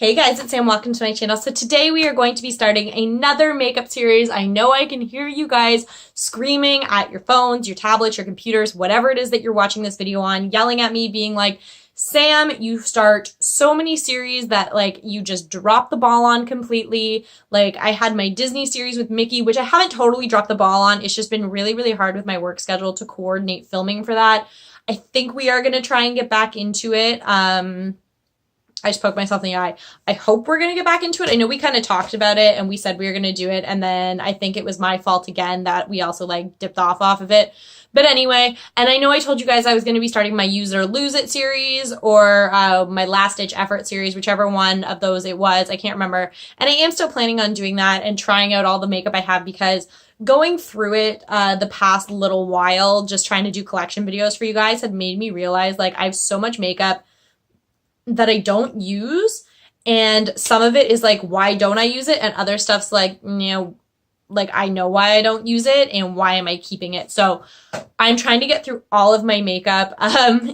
Hey guys, it's Sam. Welcome to my channel. So today we are going to be starting another makeup series. I know I can hear you guys screaming at your phones, your tablets, your computers, whatever it is that you're watching this video on, yelling at me, being like, Sam, you start so many series that like you just drop the ball on completely. Like I had my Disney series with Mickey, which I haven't totally dropped the ball on. It's just been really, really hard with my work schedule to coordinate filming for that. I think we are going to try and get back into it. I just poked myself in the eye. I hope we're going to get back into it. I know we kind of talked about it and we said we were going to do it. And then I think it was my fault again that we also like dipped off of it. But anyway, and I know I told you guys I was going to be starting my Use It or Lose It series or my Last Ditch Effort series, whichever one of those it was. I can't remember. And I am still planning on doing that and trying out all the makeup I have because going through it the past little while, just trying to do collection videos for you guys had made me realize like I have so much makeup that I don't use, and some of it is like, why don't I use it? And other stuff's like, you know, like I know why I don't use it and why am I keeping it. So I'm trying to get through all of my makeup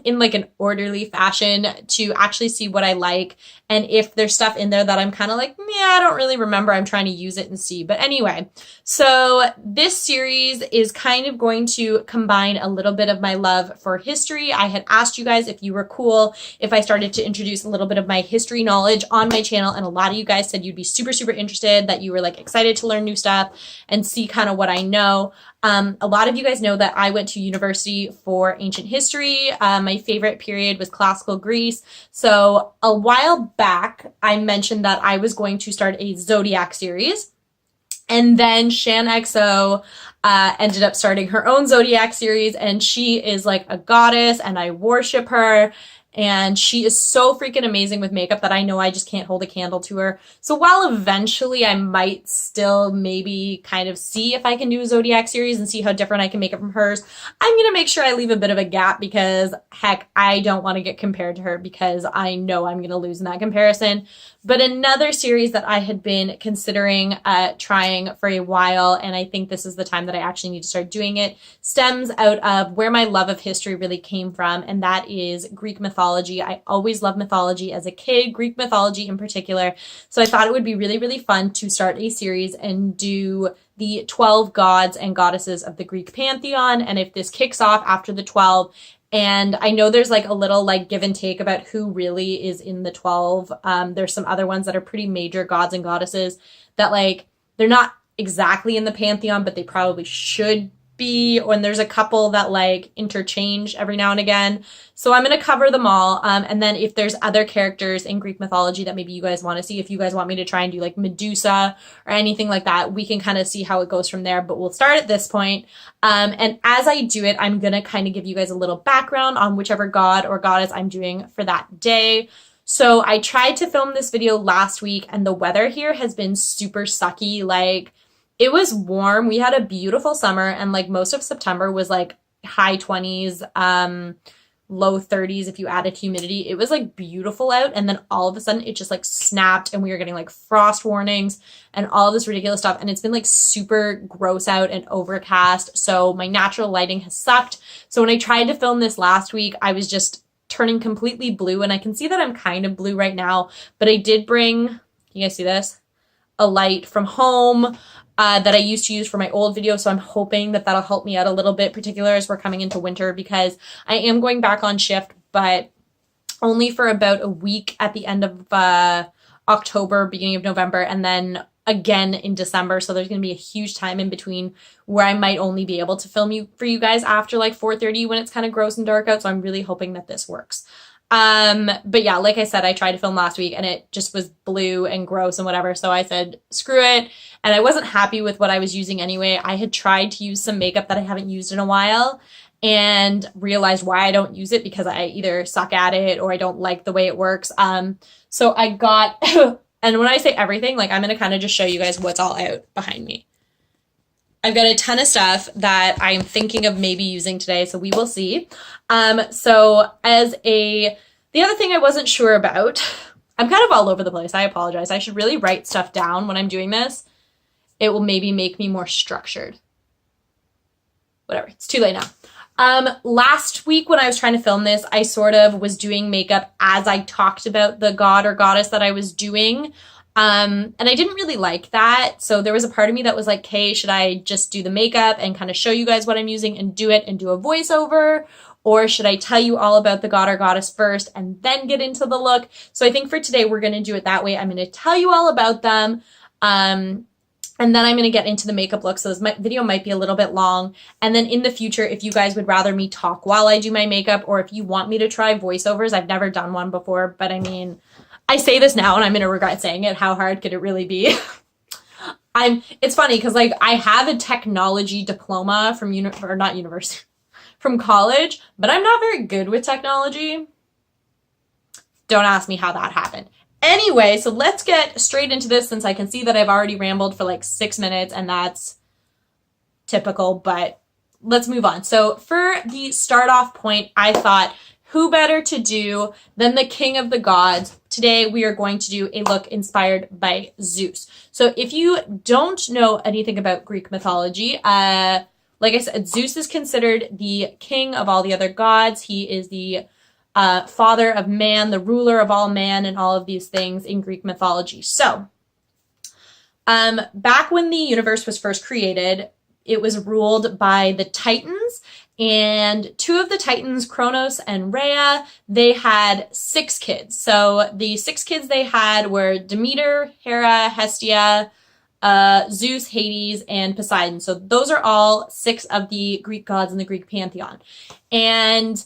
in like an orderly fashion to actually see what I like. And if there's stuff in there that I'm kind of like, yeah, I don't really remember, I'm trying to use it and see. But anyway, so this series is kind of going to combine a little bit of my love for history. I had asked you guys if you were cool if I started to introduce a little bit of my history knowledge on my channel. And a lot of you guys said you'd be super, super interested, that you were like excited to learn new stuff and see kind of what I know. A lot of you guys know that I went to university for ancient history. My favorite period was classical Greece. So a while back, I mentioned that I was going to start a Zodiac series. And then Shan XO ended up starting her own Zodiac series. And she is like a goddess and I worship her. And she is so freaking amazing with makeup that I know I just can't hold a candle to her. So while eventually I might still maybe kind of see if I can do a Zodiac series and see how different I can make it from hers, I'm going to make sure I leave a bit of a gap because heck, I don't want to get compared to her because I know I'm going to lose in that comparison. But another series that I had been considering trying for a while, and I think this is the time that I actually need to start doing it, stems out of where my love of history really came from, and that is Greek mythology. I always loved mythology as a kid, Greek mythology in particular. So I thought it would be really, really fun to start a series and do the 12 gods and goddesses of the Greek pantheon. And if this kicks off after the 12, and I know there's like a little like give and take about who really is in the 12. There's some other ones that are pretty major gods and goddesses that like, they're not exactly in the pantheon, but they probably should be. And there's a couple that like interchange every now and again. So I'm going to cover them all. And then if there's other characters in Greek mythology that maybe you guys want to see, if you guys want me to try and do like Medusa or anything like that, we can kind of see how it goes from there. But we'll start at this point. And as I do it, I'm going to kind of give you guys a little background on whichever god or goddess I'm doing for that day. So I tried to film this video last week and the weather here has been super sucky. Like, it was warm. We had a beautiful summer and like most of September was like high 20s, low 30s if you added humidity. It was like beautiful out, and then all of a sudden it just like snapped and we were getting like frost warnings and all of this ridiculous stuff, and it's been like super gross out and overcast. So my natural lighting has sucked. So when I tried to film this last week, I was just turning completely blue, and I can see that I'm kind of blue right now, but I did bring, you guys see this? A light from home that I used to use for my old video. So I'm hoping that that'll help me out a little bit, particularly as we're coming into winter, because I am going back on shift, but only for about a week at the end of October, beginning of November, and then again in December. So there's going to be a huge time in between where I might only be able to film for you guys after like 4:30 when it's kind of gross and dark out. So I'm really hoping that this works. But yeah, like I said, I tried to film last week and it just was blue and gross and whatever. So I said, screw it. And I wasn't happy with what I was using anyway. I had tried to use some makeup that I haven't used in a while and realized why I don't use it, because I either suck at it or I don't like the way it works. So I got, and when I say everything, like I'm going to kind of just show you guys what's all out behind me. I've got a ton of stuff that I'm thinking of maybe using today, so we will see. So the other thing I wasn't sure about, I'm kind of all over the place. I apologize. I should really write stuff down when I'm doing this. It will maybe make me more structured. Whatever, it's too late now. Last week when I was trying to film this, I sort of was doing makeup as I talked about the god or goddess that I was doing. And I didn't really like that. So there was a part of me that was like, hey, should I just do the makeup and kind of show you guys what I'm using and do it and do a voiceover? Or should I tell you all about the god or goddess first and then get into the look? So I think for today, we're going to do it that way. I'm going to tell you all about them. And then I'm going to get into the makeup look. So this video might be a little bit long. And then in the future, if you guys would rather me talk while I do my makeup, or if you want me to try voiceovers, I've never done one before, but I mean, I say this now and I'm going to regret saying it. How hard could it really be? It's funny because like I have a technology diploma from from college, but I'm not very good with technology. Don't ask me how that happened. Anyway, so let's get straight into this since I can see that I've already rambled for like 6 minutes and that's typical, but let's move on. So for the start off point, I thought who better to do than the king of the gods. Today we are going to do a look inspired by Zeus. So if you don't know anything about Greek mythology, like I said, Zeus is considered the king of all the other gods. He is the father of man, the ruler of all man, and all of these things in Greek mythology. So, back when the universe was first created, it was ruled by the Titans, and two of the Titans, Kronos and Rhea, they had 6 kids. So the 6 kids they had were Demeter, Hera, Hestia, Zeus, Hades, and Poseidon. So those are all 6 of the Greek gods in the Greek pantheon. And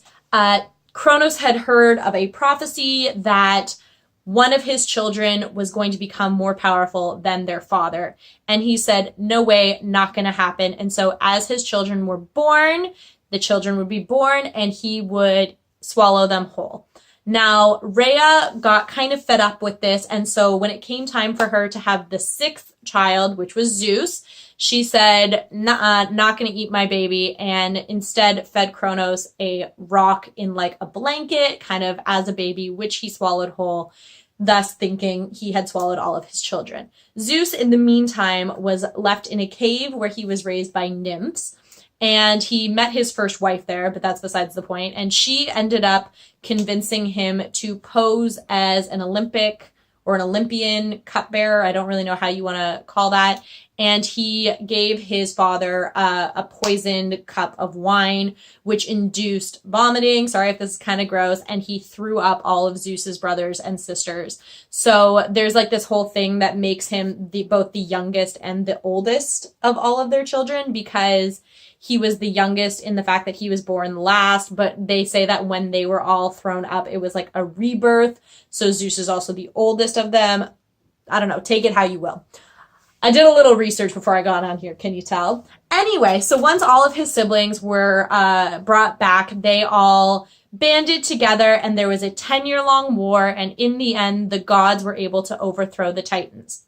Kronos had heard of a prophecy that one of his children was going to become more powerful than their father. And he said, no way, not going to happen. And so as his children were born, the children would be born and he would swallow them whole. Now, Rhea got kind of fed up with this. And so when it came time for her to have the 6th child, which was Zeus, she said, nah, not going to eat my baby, and instead fed Kronos a rock in like a blanket, kind of as a baby, which he swallowed whole, thus thinking he had swallowed all of his children. Zeus, in the meantime, was left in a cave where he was raised by nymphs, and he met his first wife there, but that's besides the point, and she ended up convincing him to pose as an Olympic or an Olympian cupbearer. I don't really know how you want to call that. And he gave his father a poisoned cup of wine, which induced vomiting. Sorry if this is kind of gross. And he threw up all of Zeus's brothers and sisters. So there's like this whole thing that makes him both the youngest and the oldest of all of their children, because he was the youngest in the fact that he was born last, but they say that when they were all thrown up, it was like a rebirth. So Zeus is also the oldest of them. I don't know, take it how you will. I did a little research before I got on here, can you tell? Anyway, so once all of his siblings were brought back, they all banded together and there was a 10-year-long war, and in the end, the gods were able to overthrow the Titans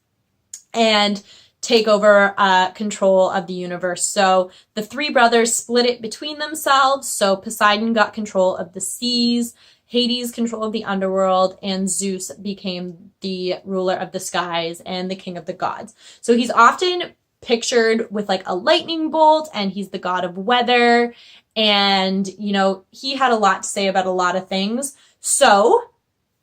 and take over control of the universe. So the 3 brothers split it between themselves. So Poseidon got control of the seas, Hades control of the underworld, and Zeus became the ruler of the skies and the king of the gods. So he's often pictured with like a lightning bolt, and he's the god of weather. And, you know, he had a lot to say about a lot of things. So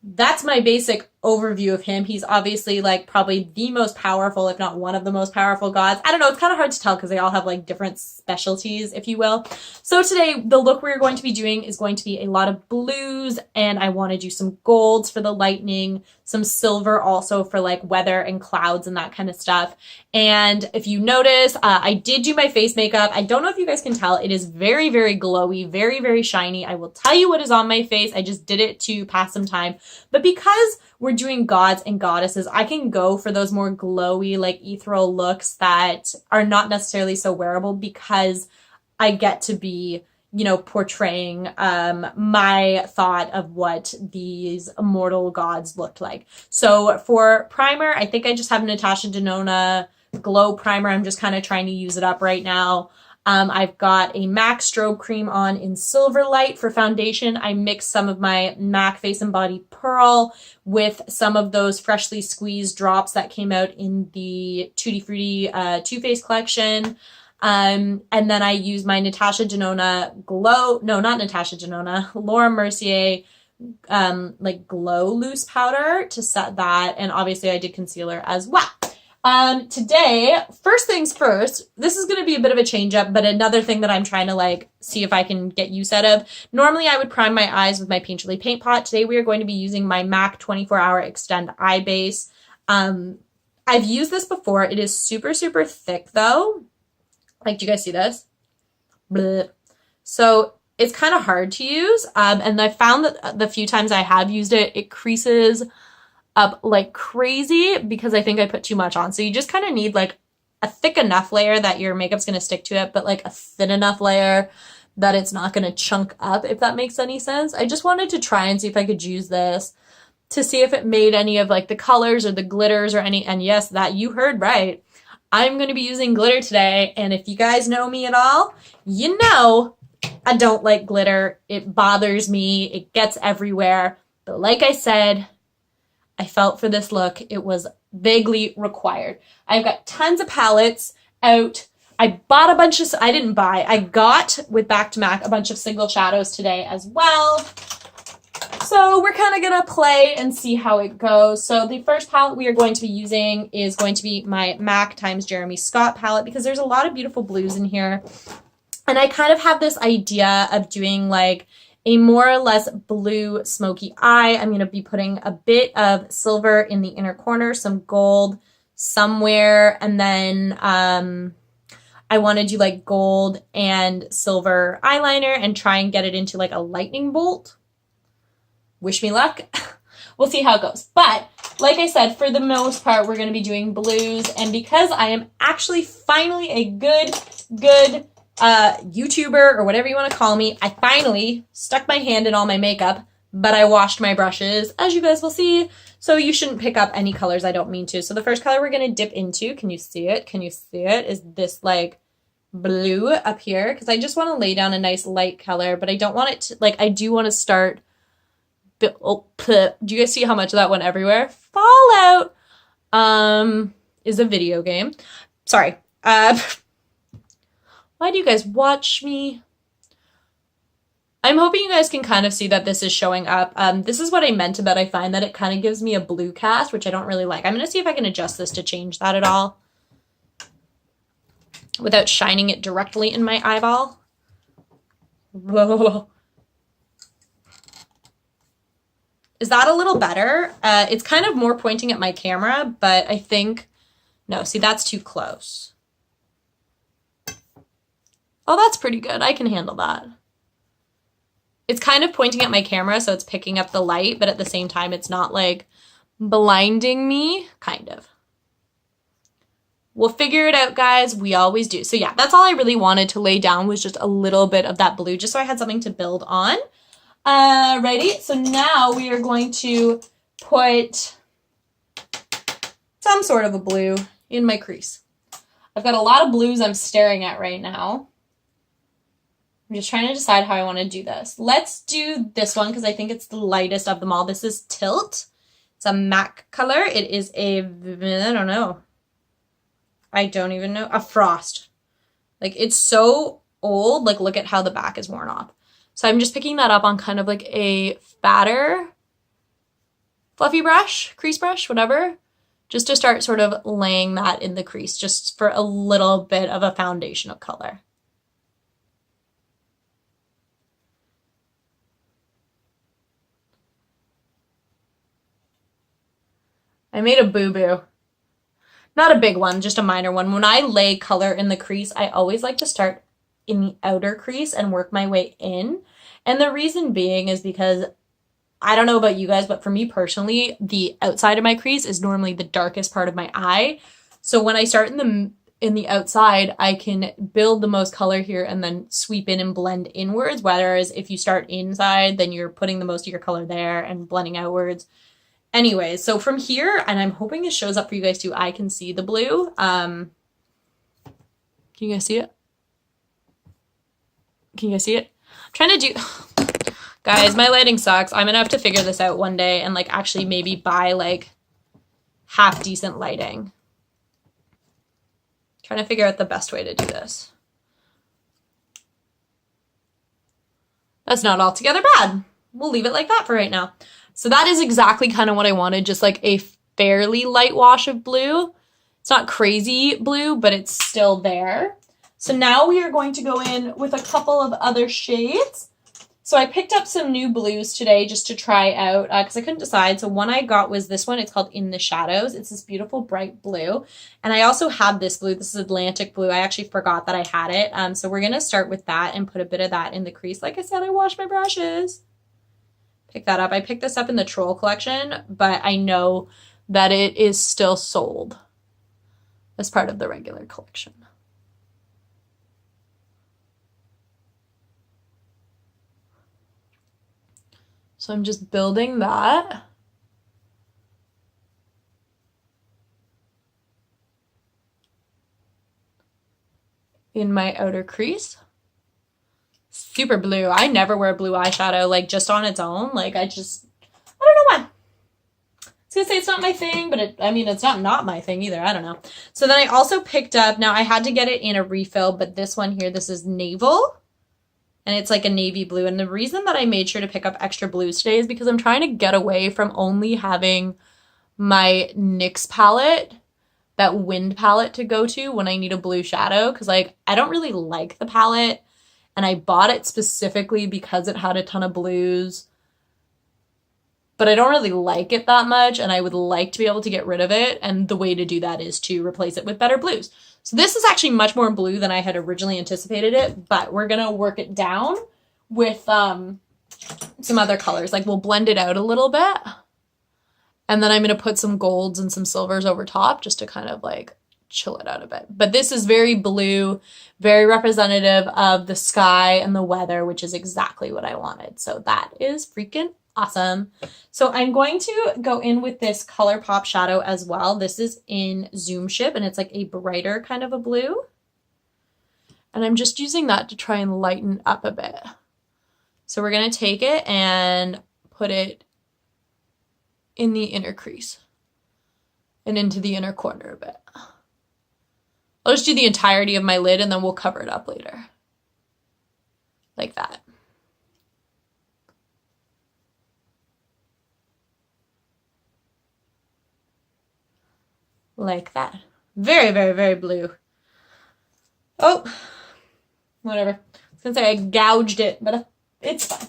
that's my basic overview of him. He's obviously like probably the most powerful, if not one of the most powerful gods. I don't know, it's kind of hard to tell because they all have like different specialties, if you will. So today, the look we're going to be doing is going to be a lot of blues, and I want to do some golds for the lightning, some silver also for like weather and clouds and that kind of stuff. And if you notice, I did do my face makeup. I don't know if you guys can tell, it is very, very glowy, very, very shiny. I will tell you what is on my face. I just did it to pass some time. But because we're doing gods and goddesses, I can go for those more glowy, like ethereal looks that are not necessarily so wearable, because I get to be, you know, portraying my thought of what these immortal gods looked like. So for primer, I think I just have Natasha Denona Glow Primer. I'm just kind of trying to use it up right now. I've got a MAC Strobe Cream on in Silverlight. For foundation, I mixed some of my MAC Face and Body Pearl with some of those freshly squeezed drops that came out in the Tutti Frutti TooFaced collection. And then I use my Natasha Denona Glow, no, not Natasha Denona, Laura Mercier like glow loose powder to set that. And obviously I did concealer as well. Today, first things first, this is going to be a bit of a change up, but another thing that I'm trying to like see if I can get use out of. Normally I would prime my eyes with my Painterly Paint Pot. Today we are going to be using my MAC 24-Hour Extend Eye Base. I've used this before. It is super, super thick though. Like, do you guys see this? Blech. So it's kind of hard to use. And I found that the few times I have used it, it creases up like crazy because I think I put too much on. So you just kind of need like a thick enough layer that your makeup's going to stick to it, but like a thin enough layer that it's not going to chunk up, if that makes any sense. I just wanted to try and see if I could use this to see if it made any of like the colors or the glitters or any, and yes, that you heard right. I'm going to be using glitter today. And if you guys know me at all, you know I don't like glitter. It bothers me. It gets everywhere. But like I said, I felt for this look, it was vaguely required. I've got tons of palettes out. I bought a bunch of, I didn't buy, I got with Back to Mac a bunch of single shadows today as well. So we're kind of going to play and see how it goes. So the first palette we are going to be using is going to be my MAC times Jeremy Scott palette because there's a lot of beautiful blues in here. And I kind of have this idea of doing like a more or less blue smoky eye. I'm going to be putting a bit of silver in the inner corner, some gold somewhere, and then I want to do like gold and silver eyeliner and try and get it into like a lightning bolt. Wish me luck. We'll see how it goes. But like I said, for the most part, we're going to be doing blues. And because I am actually finally a good YouTuber or whatever you want to call me, I finally stuck my hand in all my makeup, but I washed my brushes, as you guys will see. So you shouldn't pick up any colors I don't mean to. So the first color we're going to dip into, can you see it? Can you see it? Is this like blue up here? Because I just want to lay down a nice light color, but I don't want it to, like, I do want to start, oh, do you guys see how much of that went everywhere? Fallout is a video game. Sorry. Why do you guys watch me? I'm hoping you guys can kind of see that this is showing up. This is what I meant about I find that it kind of gives me a blue cast, which I don't really like. I'm going to see if I can adjust this to change that at all without shining it directly in my eyeball. Whoa. Is that a little better? It's kind of more pointing at my camera, but I think, no, see, that's too close. Oh, that's pretty good. I can handle that. It's kind of pointing at my camera, so it's picking up the light, but at the same time, it's not like blinding me, kind of. We'll figure it out, guys. We always do. So yeah, that's all I really wanted to lay down was just a little bit of that blue, just so I had something to build on. Ready? So now we are going to put some sort of a blue in my crease. I've got a lot of blues I'm staring at right now. I'm just trying to decide how I want to do this. Let's do this one because I think it's the lightest of them all. This is Tilt. It's a MAC color. It is a, I don't know. I don't even know. A Frost. Like, it's so old. Like, look at how the back is worn off. So I'm just picking that up on kind of like a fatter, fluffy brush, crease brush, whatever. Just to start sort of laying that in the crease just for a little bit of a foundational color. I made a boo-boo. Not a big one, just a minor one. When I lay color in the crease, I always like to start in the outer crease and work my way in. And the reason being is because, I don't know about you guys, but for me personally, the outside of my crease is normally the darkest part of my eye. So when I start in the outside, I can build the most color here and then sweep in and blend inwards. Whereas if you start inside, then you're putting the most of your color there and blending outwards. Anyways, so from here, and I'm hoping this shows up for you guys too, I can see the blue. Can you guys see it? Can you guys see it? I'm trying to do... Guys, my lighting sucks. I'm gonna have to figure this out one day and like actually maybe buy like half decent lighting. Trying to figure out the best way to do this. That's not altogether bad. We'll leave it like that for right now. So that is exactly kind of what I wanted, just like a fairly light wash of blue. It's not crazy blue, but it's still there. So now we are going to go in with a couple of other shades. So I picked up some new blues today just to try out because I couldn't decide. So one I got was this one. It's called In the Shadows. It's this beautiful bright blue. And I also had this blue. This is Atlantic blue. I actually forgot that I had it. So we're going to start with that and put a bit of that in the crease. Like I said, I washed my brushes. Pick that up. I picked this up in the Troll collection, but I know that it is still sold as part of the regular collection. So I'm just building that. In my outer crease. Super blue. I never wear blue eyeshadow, like just on its own. Like I don't know why. I was gonna say it's not my thing, but I mean, it's not my thing either. I don't know. So then I also picked up, now I had to get it in a refill, but this one here, this is Naval. And it's like a navy blue. And the reason that I made sure to pick up extra blues today is because I'm trying to get away from only having my NYX palette, that Wind palette, to go to when I need a blue shadow. Because like, I don't really like the palette. And I bought it specifically because it had a ton of blues. But I don't really like it that much. And I would like to be able to get rid of it. And the way to do that is to replace it with better blues. So this is actually much more blue than I had originally anticipated it, but we're going to work it down with some other colors. Like we'll blend it out a little bit. And then I'm going to put some golds and some silvers over top just to kind of like chill it out a bit. But this is very blue, very representative of the sky and the weather, which is exactly what I wanted. So that is freaking awesome. So I'm going to go in with this Colourpop shadow as well. This is in Zoomship and it's like a brighter kind of a blue. And I'm just using that to try and lighten up a bit. So we're going to take it and put it in the inner crease and into the inner corner a bit. I'll just do the entirety of my lid and then we'll cover it up later. Like that. Like that. Very, very, very blue. Oh, whatever. I was gonna say I gouged it, but it's fine.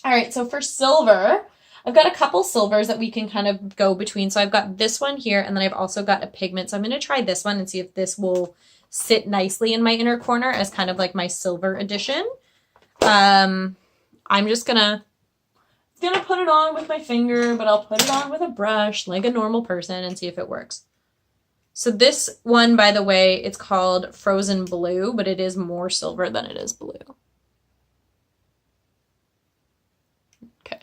All right, so for silver, I've got a couple silvers that we can kind of go between. So I've got this one here, and then I've also got a pigment. So I'm gonna try this one and see if this will sit nicely in my inner corner as kind of like my silver edition. I'm just gonna put it on with my finger, but I'll put it on with a brush like a normal person and see if it works. So this one, by the way, it's called Frozen Blue, but it is more silver than it is blue. Okay.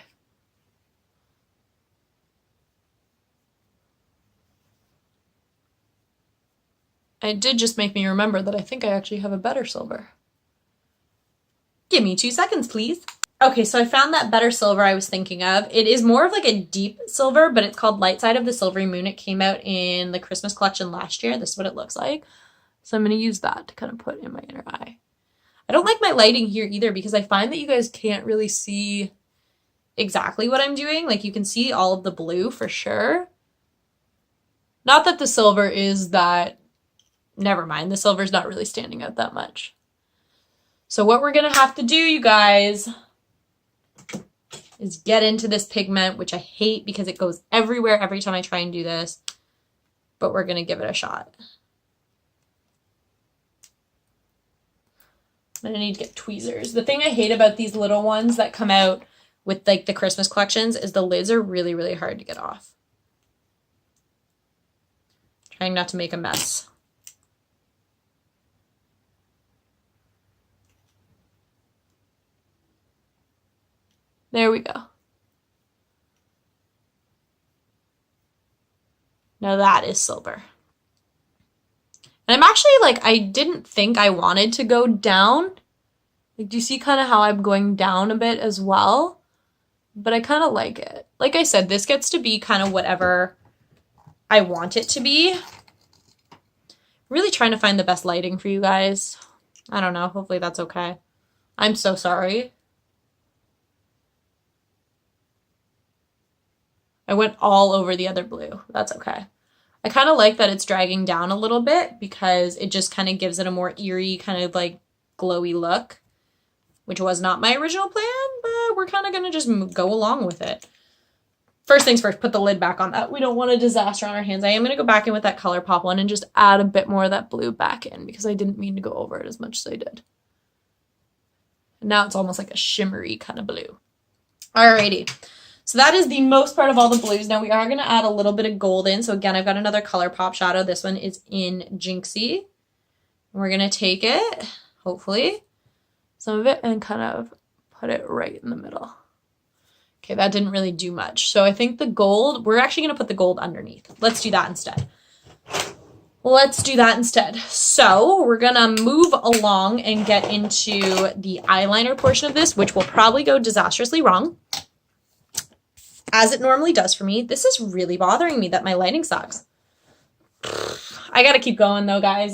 It did just make me remember that I think I actually have a better silver. Give me 2 seconds, please. Okay, so I found that better silver I was thinking of. It is more of like a deep silver, but it's called Light Side of the Silvery Moon. It came out in the Christmas collection last year. This is what it looks like. So I'm going to use that to kind of put in my inner eye. I don't like my lighting here either because I find that you guys can't really see exactly what I'm doing. Like you can see all of the blue for sure. Not that the silver is that, never mind. The silver's not really standing out that much. So what we're going to have to do, you guys, is get into this pigment, which I hate because it goes everywhere every time I try and do this, but we're going to give it a shot. I'm going to need to get tweezers. The thing I hate about these little ones that come out with like the Christmas collections is the lids are really, really hard to get off. Trying not to make a mess. There we go. Now that is silver. And I'm actually like, I didn't think I wanted to go down. Like, do you see kind of how I'm going down a bit as well? But I kind of like it. Like I said, this gets to be kind of whatever I want it to be. really trying to find the best lighting for you guys. I don't know. Hopefully that's okay. I'm so sorry. I went all over the other blue. That's okay. I kind of like that it's dragging down a little bit because it just kind of gives it a more eerie, kind of like glowy look, which was not my original plan, but we're kind of going to just go along with it. First things first, put the lid back on that. We don't want a disaster on our hands. I am going to go back in with that Colourpop one and just add a bit more of that blue back in because I didn't mean to go over it as much as I did. And now it's almost like a shimmery kind of blue. Alrighty. So that is the most part of all the blues. Now we are going to add a little bit of gold in. So again, I've got another Colourpop shadow. This one is in Jinxie. We're going to take it, hopefully, some of it, and kind of put it right in the middle. Okay, that didn't really do much. So I think the gold, we're actually going to put the gold underneath. Let's do that instead. Let's do that instead. So we're going to move along and get into the eyeliner portion of this, which will probably go disastrously wrong, as it normally does for me. This is really bothering me that my lighting sucks. I got to keep going though, guys,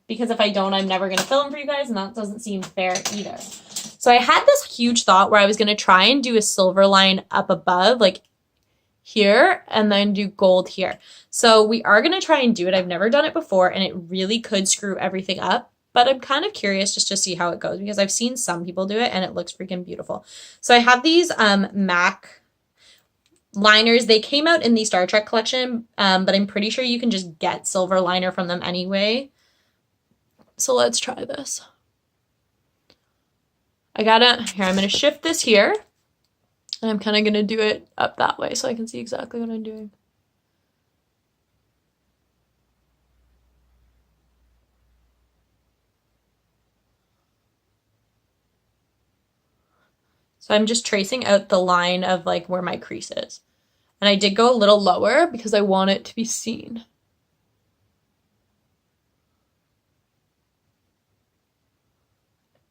because if I don't, I'm never going to film for you guys, and that doesn't seem fair either. So I had this huge thought where I was going to try and do a silver line up above, like here, and then do gold here. So we are going to try and do it. I've never done it before, and it really could screw everything up, but I'm kind of curious just to see how it goes because I've seen some people do it and it looks freaking beautiful. So I have these MAC liners. They came out in the Star Trek collection, but I'm pretty sure you can just get silver liner from them anyway. So let's try this. Here, I'm going to shift this here, and I'm kind of going to do it up that way so I can see exactly what I'm doing. So I'm just tracing out the line of like where my crease is. And I did go a little lower because I want it to be seen.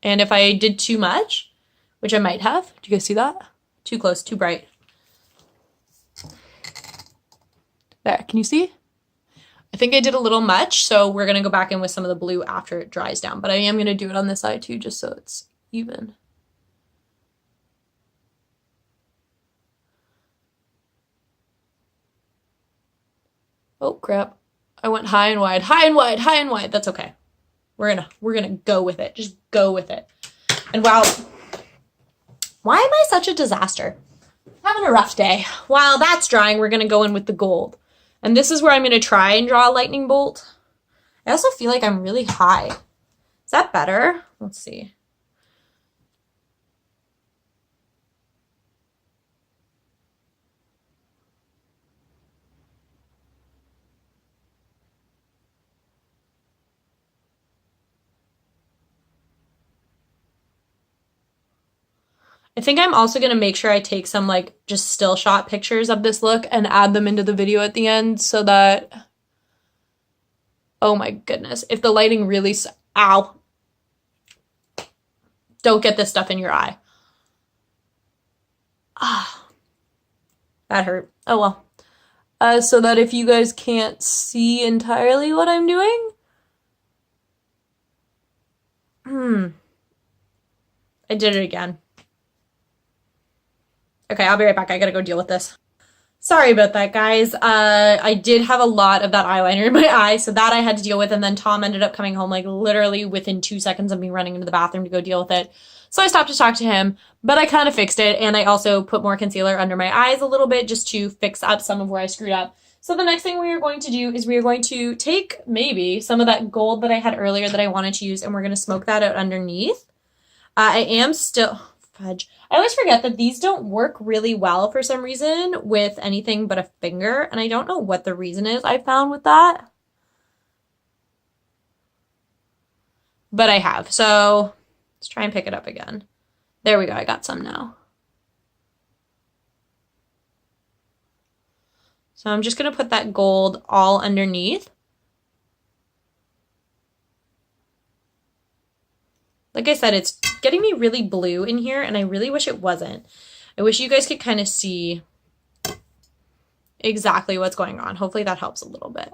And if I did too much, which I might have, do you guys see that? Too close, too bright. There, can you see? I think I did a little much, so we're gonna go back in with some of the blue after it dries down, but I am gonna do it on this side too, just so it's even. Oh crap, I went high and wide, high and wide, high and wide. That's okay. We're gonna go with it. Just go with it. And wow, why am I such a disaster? Having a rough day. While that's drying, we're gonna go in with the gold. And this is where I'm gonna try and draw a lightning bolt. I also feel like I'm really high. Is that better? Let's see. I think I'm also going to make sure I take some like just still shot pictures of this look and add them into the video at the end so that, oh my goodness, if the lighting really, ow, don't get this stuff in your eye. Ah, that hurt. Oh well. So that if you guys can't see entirely what I'm doing, I did it again. Okay, I'll be right back. I gotta go deal with this. Sorry about that, guys. I did have a lot of that eyeliner in my eye, so that I had to deal with, and then Tom ended up coming home like literally within 2 seconds of me running into the bathroom to go deal with it. So I stopped to talk to him, but I kind of fixed it, and I also put more concealer under my eyes a little bit just to fix up some of where I screwed up. So the next thing we are going to do is we are going to take maybe some of that gold that I had earlier that I wanted to use, and we're going to smoke that out underneath. I am still... Fudge. I always forget that these don't work really well for some reason with anything but a finger, and I don't know what the reason is I found with that. But I have, so let's try and pick it up again. There we go, I got some now. So I'm just going to put that gold all underneath. Like I said, it's getting me really blue in here, and I really wish it wasn't. I wish you guys could kind of see exactly what's going on. Hopefully that helps a little bit.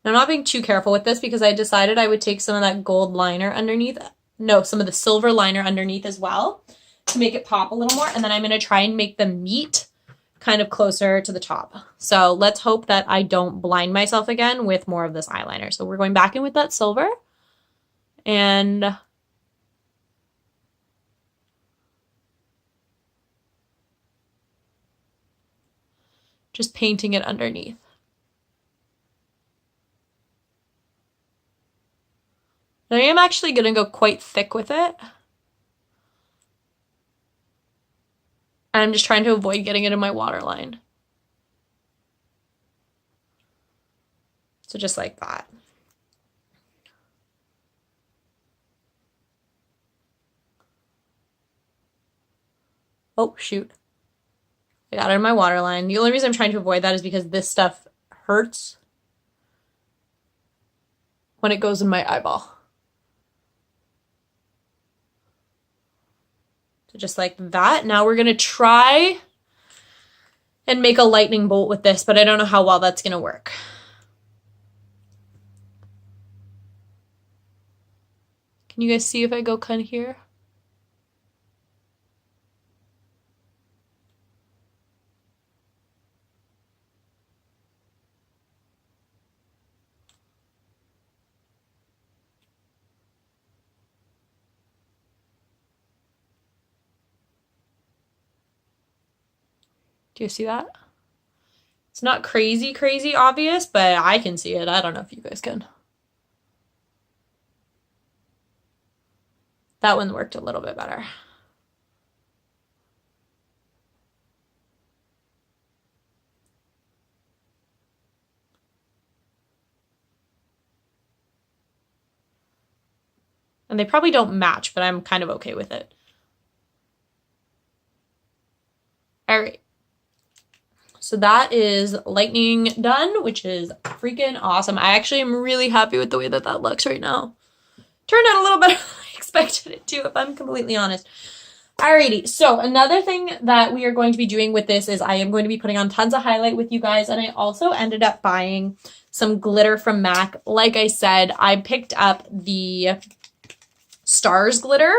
I'm not being too careful with this because I decided I would take some of that gold liner underneath. No, some of the silver liner underneath as well to make it pop a little more. And then I'm going to try and make the meat kind of closer to the top. So let's hope that I don't blind myself again with more of this eyeliner. So we're going back in with that silver and just painting it underneath. And I am actually going to go quite thick with it. And I'm just trying to avoid getting it in my waterline. So just like that. Oh, shoot. I got it in my waterline. The only reason I'm trying to avoid that is because this stuff hurts when it goes in my eyeball. So just like that. Now we're going to try and make a lightning bolt with this, but I don't know how well that's going to work. Can you guys see if I go kind of here? Do you see that? It's not crazy obvious, but I can see it. I don't know if you guys can. That one worked a little bit better. And they probably don't match, but I'm kind of okay with it. All right. So that is lightning done, which is freaking awesome. I actually am really happy with the way that that looks right now. Turned out a little better than I expected it to, if I'm completely honest. Alrighty, so another thing that we are going to be doing with this is I am going to be putting on tons of highlight with you guys, and I also ended up buying some glitter from MAC. Like I said, I picked up the Stars glitter,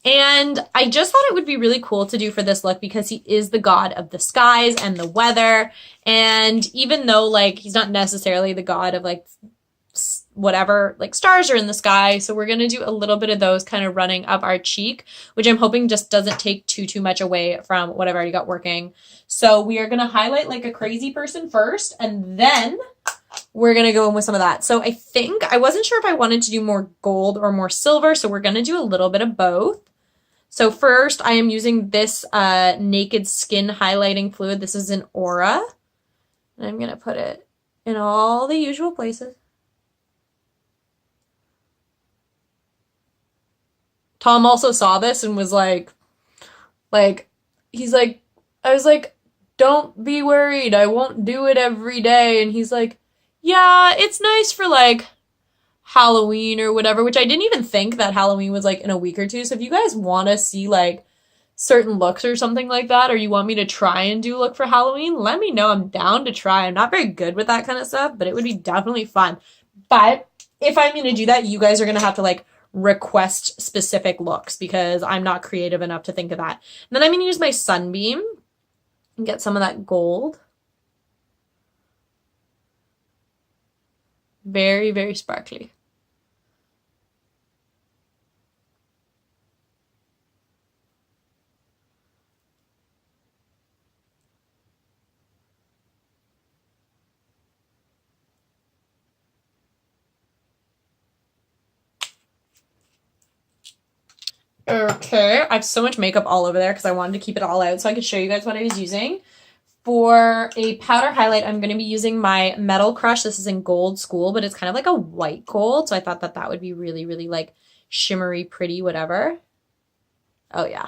and I just thought it would be really cool to do for this look because he is the god of the skies and the weather, and even though, like, he's not necessarily the god of, like, whatever, like, stars are in the sky, so we're going to do a little bit of those kind of running up our cheek, which I'm hoping just doesn't take too much away from what I've already got working. So we are going to highlight like a crazy person first, and then we're going to go in with some of that. So I wasn't sure if I wanted to do more gold or more silver, so we're going to do a little bit of both. So first, I am using this Naked Skin Highlighting Fluid. This is an Aura, and I'm going to put it in all the usual places. Tom also saw this and was he's like, I was like, don't be worried, I won't do it every day. And he's like, yeah, it's nice for like Halloween or whatever, which I didn't even think that Halloween was like in a week or two. So if you guys want to see like certain looks or something like that, or you want me to try and do a look for Halloween, let me know. I'm down to try. I'm not very good with that kind of stuff, but it would be definitely fun. But if I'm going to do that, you guys are going to have to like request specific looks because I'm not creative enough to think of that. And then I'm going to use my Sunbeam and get some of that gold. Very, very sparkly. Okay, I have so much makeup all over there because I wanted to keep it all out so I could show you guys what I was using. For a powder highlight, I'm going to be using my Metal Crush. This is in Gold School, but it's kind of like a white gold, so I thought that that would be really, really like shimmery, pretty, whatever. Oh, yeah.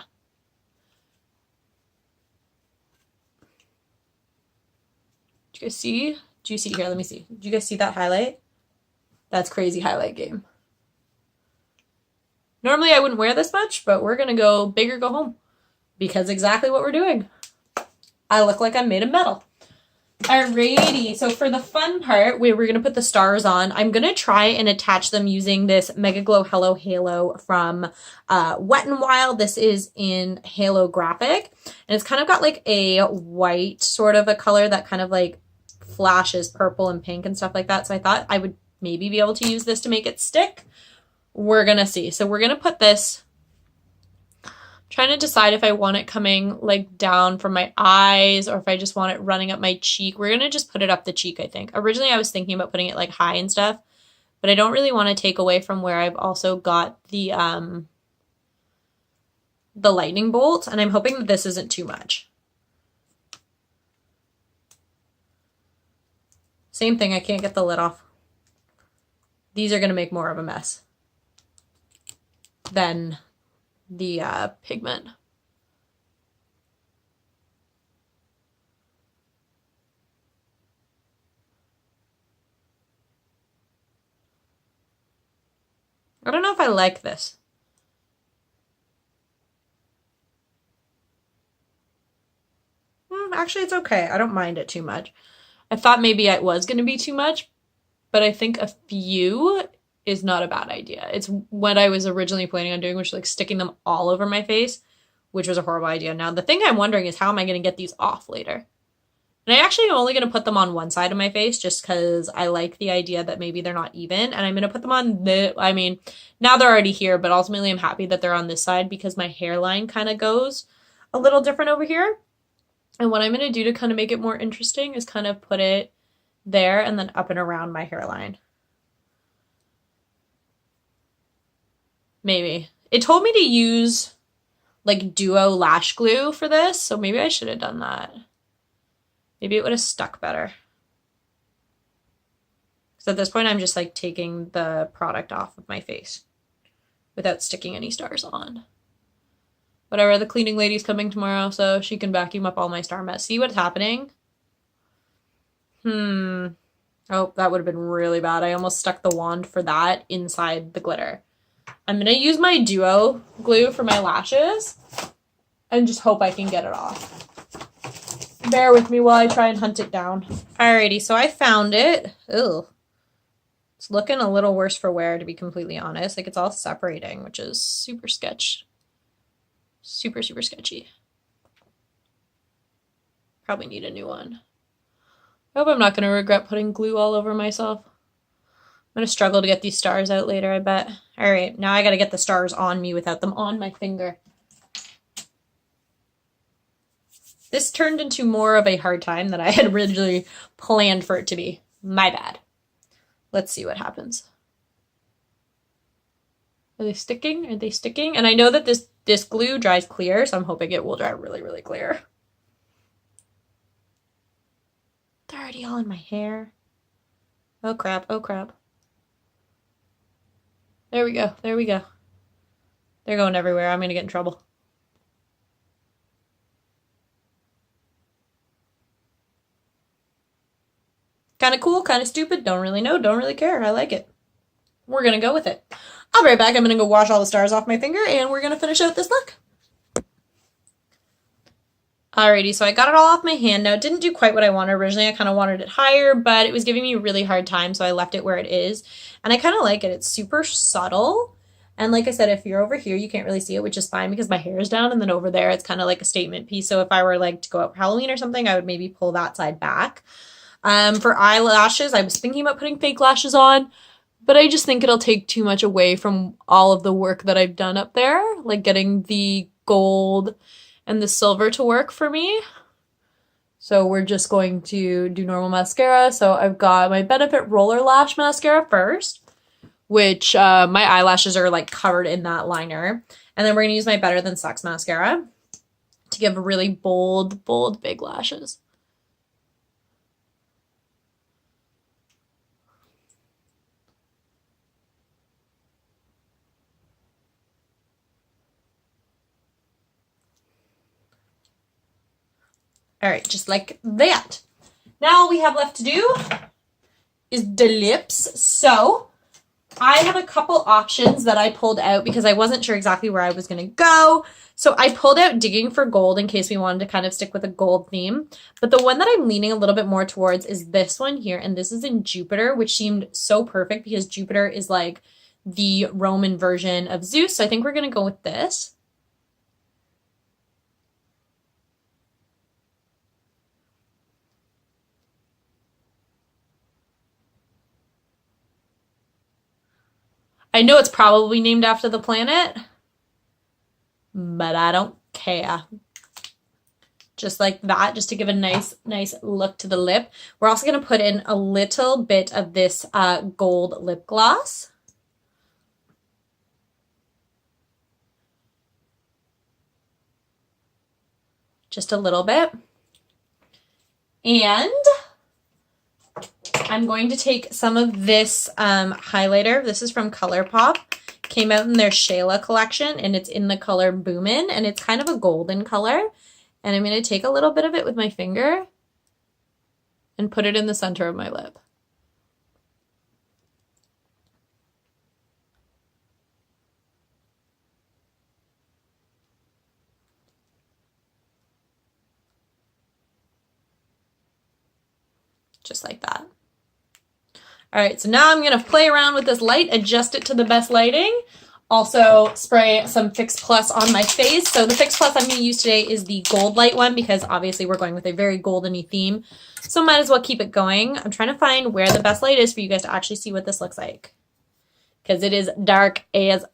Do you guys see? Do you see here? Let me see. Do you guys see that highlight? That's crazy highlight game. Normally I wouldn't wear this much, but we're going to go big or go home because exactly what we're doing. I look like I'm made of metal. Alrighty, so for the fun part, we're going to put the stars on. I'm going to try and attach them using this Mega Glow Hello Halo from Wet n Wild. This is in Halographic, and it's kind of got like a white sort of a color that kind of like flashes purple and pink and stuff like that. So I thought I would maybe be able to use this to make it stick. We're going to see. So we're going to put this... Trying to decide if I want it coming like down from my eyes or if I just want it running up my cheek. We're going to just put it up the cheek, I think. Originally, I was thinking about putting it like high and stuff, but I don't really want to take away from where I've also got the lightning bolt, and I'm hoping that this isn't too much. Same thing, I can't get the lid off. These are going to make more of a mess than the pigment. I don't know if I like this. Actually, it's okay. I don't mind it too much. I thought maybe it was going to be too much, but I think a few is not a bad idea. It's what I was originally planning on doing, which is like sticking them all over my face, which was a horrible idea. Now, the thing I'm wondering is how am I going to get these off later? And I actually am only going to put them on one side of my face just because I like the idea that maybe they're not even. And I'm going to put them on I mean, now they're already here, but ultimately I'm happy that they're on this side because my hairline kind of goes a little different over here. And what I'm going to do to kind of make it more interesting is kind of put it there and then up and around my hairline. Maybe. It told me to use like duo lash glue for this, so maybe I should have done that. Maybe it would have stuck better. So at this point, I'm just like taking the product off of my face without sticking any stars on. Whatever, the cleaning lady's coming tomorrow, so she can vacuum up all my star mess. See what's happening? Oh, that would have been really bad. I almost stuck the wand for that inside the glitter. I'm going to use my duo glue for my lashes and just hope I can get it off. Bear with me while I try and hunt it down. Alrighty, so I found it. Ugh. It's looking a little worse for wear, to be completely honest. Like, it's all separating, which is super sketch. Super, super sketchy. Probably need a new one. I hope I'm not going to regret putting glue all over myself. I'm going to struggle to get these stars out later, I bet. All right, now I got to get the stars on me without them on my finger. This turned into more of a hard time than I had originally planned for it to be. My bad. Let's see what happens. Are they sticking? Are they sticking? And I know that this glue dries clear, so I'm hoping it will dry really, really clear. They're already all in my hair. Oh crap, oh crap. There we go, there we go. They're going everywhere. I'm gonna get in trouble. Kind of cool, kind of stupid, don't really know, don't really care. I like it. We're gonna go with it. I'll be right back. I'm gonna go wash all the stars off my finger and we're gonna finish out this look. Alrighty, so I got it all off my hand. Now, it didn't do quite what I wanted originally. I kind of wanted it higher, but it was giving me a really hard time, so I left it where it is. And I kind of like it. It's super subtle. And like I said, if you're over here, you can't really see it, which is fine because my hair is down. And then over there, it's kind of like a statement piece. So if I were like to go out for Halloween or something, I would maybe pull that side back. For eyelashes, I was thinking about putting fake lashes on, but I just think it'll take too much away from all of the work that I've done up there, like getting the gold and the silver to work for me. So we're just going to do normal mascara. So I've got my Benefit Roller Lash Mascara first, which my eyelashes are like covered in that liner. And then we're going to use my Better Than Sex Mascara to give really bold, bold, big lashes. All right, just like that. Now all we have left to do is the lips. So I have a couple options that I pulled out because I wasn't sure exactly where I was going to go. So I pulled out Digging for Gold in case we wanted to kind of stick with a gold theme. But the one that I'm leaning a little bit more towards is this one here. And this is in Jupiter, which seemed so perfect because Jupiter is like the Roman version of Zeus. So I think we're going to go with this. I know it's probably named after the planet, but I don't care. Just like that, just to give a nice look to the lip. We're also going to put in a little bit of this gold lip gloss. Just a little bit. And I'm going to take some of this highlighter. This is from Colourpop. Came out in their Shayla collection, and it's in the color Boomin, and it's kind of a golden color. And I'm going to take a little bit of it with my finger and put it in the center of my lip. Just like that. All right, so now I'm going to play around with this light, adjust it to the best lighting. Also spray some Fix Plus on my face. So the Fix Plus I'm going to use today is the gold light one because obviously we're going with a very goldeny theme. So might as well keep it going. I'm trying to find where the best light is for you guys to actually see what this looks like. Because it is dark as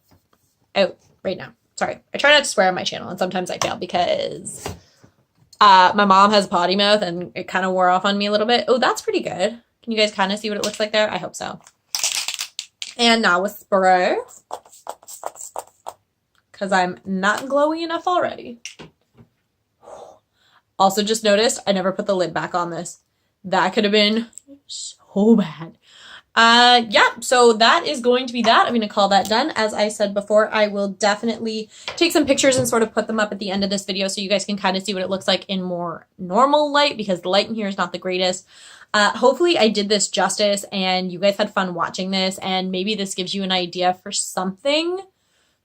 out right now. Sorry, I try not to swear on my channel and sometimes I fail because my mom has potty mouth and it kind of wore off on me a little bit. Oh, that's pretty good. Can you guys kind of see what it looks like there? I hope so. And now with spray, because I'm not glowy enough already. Also just noticed I never put the lid back on this. That could have been so bad. Yeah, so that is going to be that. I'm going to call that done. As I said before, I will definitely take some pictures and sort of put them up at the end of this video so you guys can kind of see what it looks like in more normal light because the light in here is not the greatest. Hopefully I did this justice and you guys had fun watching this and maybe this gives you an idea for something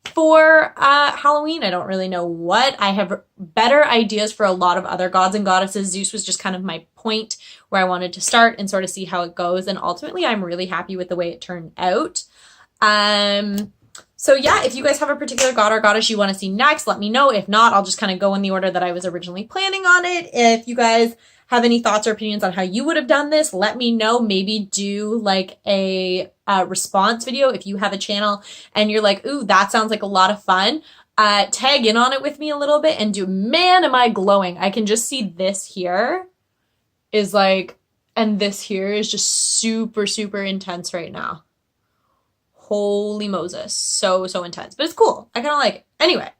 for Halloween. I don't really know what. I have better ideas for a lot of other gods and goddesses. Zeus was just kind of my point where I wanted to start and sort of see how it goes. And ultimately, I'm really happy with the way it turned out. So yeah, if you guys have a particular god or goddess you want to see next, let me know. If not, I'll just kind of go in the order that I was originally planning on it. If you guys have any thoughts or opinions on how you would have done this, let me know. Maybe do like a response video if you have a channel and you're like, ooh, that sounds like a lot of fun. Tag in on it with me a little bit and do, man, am I glowing. I can just see this here is like, and this here is just super, super intense right now. Holy Moses. So intense, but it's cool. I kind of like it. Anyway,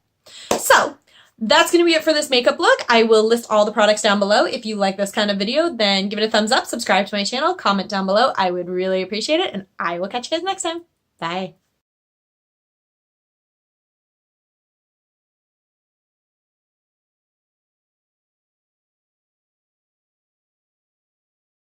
so that's going to be it for this makeup look. I will list all the products down below. If you like this kind of video, then give it a thumbs up, subscribe to my channel, comment down below. I would really appreciate it, and I will catch you guys next time. Bye.